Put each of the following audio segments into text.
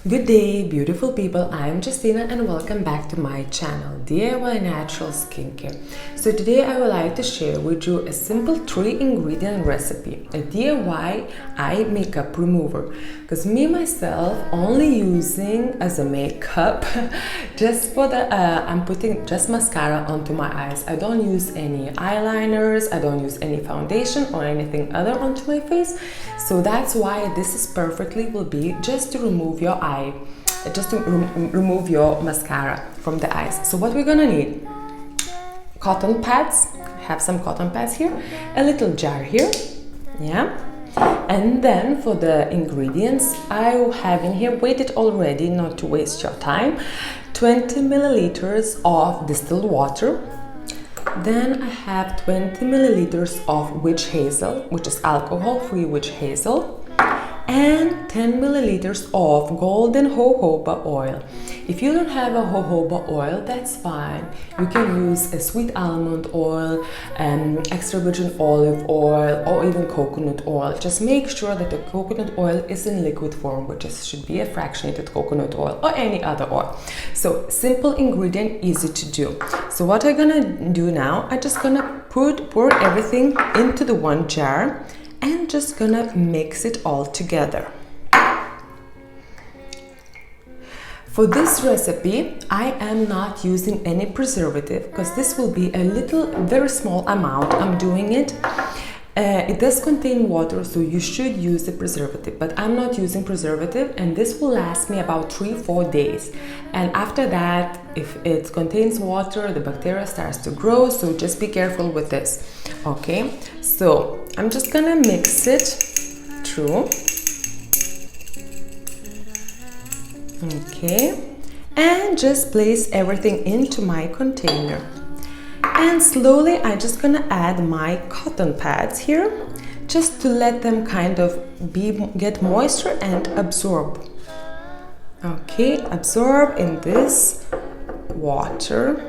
Good day, beautiful people. I'm Justina and welcome back to my channel, DIY Natural Skincare. So today I would like to share with you a simple 3-ingredient recipe, a DIY eye makeup remover. Because me myself only using as a makeup just for the I'm putting just mascara onto my eyes. I don't use any eyeliners, I don't use any foundation or anything other onto my face. So that's why this is perfectly will be just to remove your eye, just to remove your mascara from the eyes. So what we're gonna need: cotton pads. I have some cotton pads here, a little jar here, yeah. And then for the ingredients, I have in here, weighted already, not to waste your time, 20 milliliters of distilled water. Then I have 20 milliliters of witch hazel, which is alcohol-free witch hazel, and 10 milliliters of golden jojoba oil. If you don't have a jojoba oil, that's fine. You can use a sweet almond oil, extra virgin olive oil, or even coconut oil. Just make sure that the coconut oil is in liquid form, which should be a fractionated coconut oil or any other oil. So simple ingredient, easy to do. So what I'm gonna do now, I'm just gonna pour everything into the one jar and just gonna mix it all together. For this recipe, I am not using any preservative because this will be a very small amount. I'm doing it. It does contain water, so you should use the preservative, but I'm not using preservative, and this will last me about 3-4 days. And after that, if it contains water, the bacteria starts to grow, so just be careful with this. Okay, so I'm just gonna mix it through. Okay, and just place everything into my container. And slowly I'm just gonna add my cotton pads here, just to let them kind of get moisture and absorb. Okay, absorb in this water.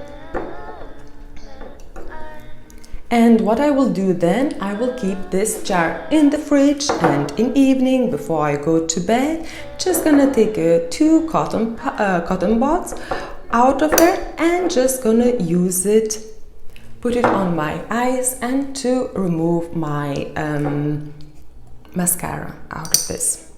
And what I will do then, I will keep this jar in the fridge, and in evening before I go to bed, just gonna take 2 cotton buds out of there and just gonna use it, put it on my eyes, and to remove my mascara out of this.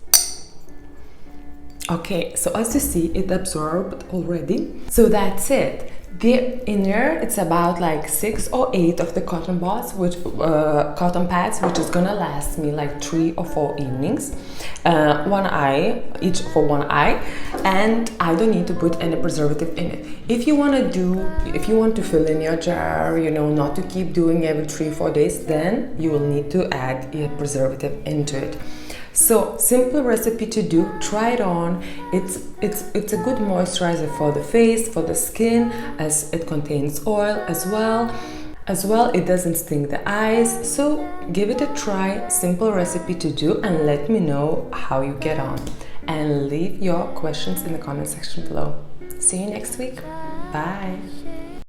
Okay, so as you see, it absorbed already. So that's it. The inner, it's about like 6 or 8 of the cotton pads, cotton pads, which is gonna last me like 3 or 4 evenings, one eye, each for one eye, and I don't need to put any preservative in it. If you want to fill in your jar, you know, not to keep doing every 3-4 days, then you will need to add a preservative into it. So simple recipe to do, try it on. It's a good moisturizer for the face, for the skin, as it contains oil as well. It doesn't sting the eyes, so give it a try. Simple recipe to do, and let me know how you get on, and leave your questions in the comment section below. See you next week. Bye.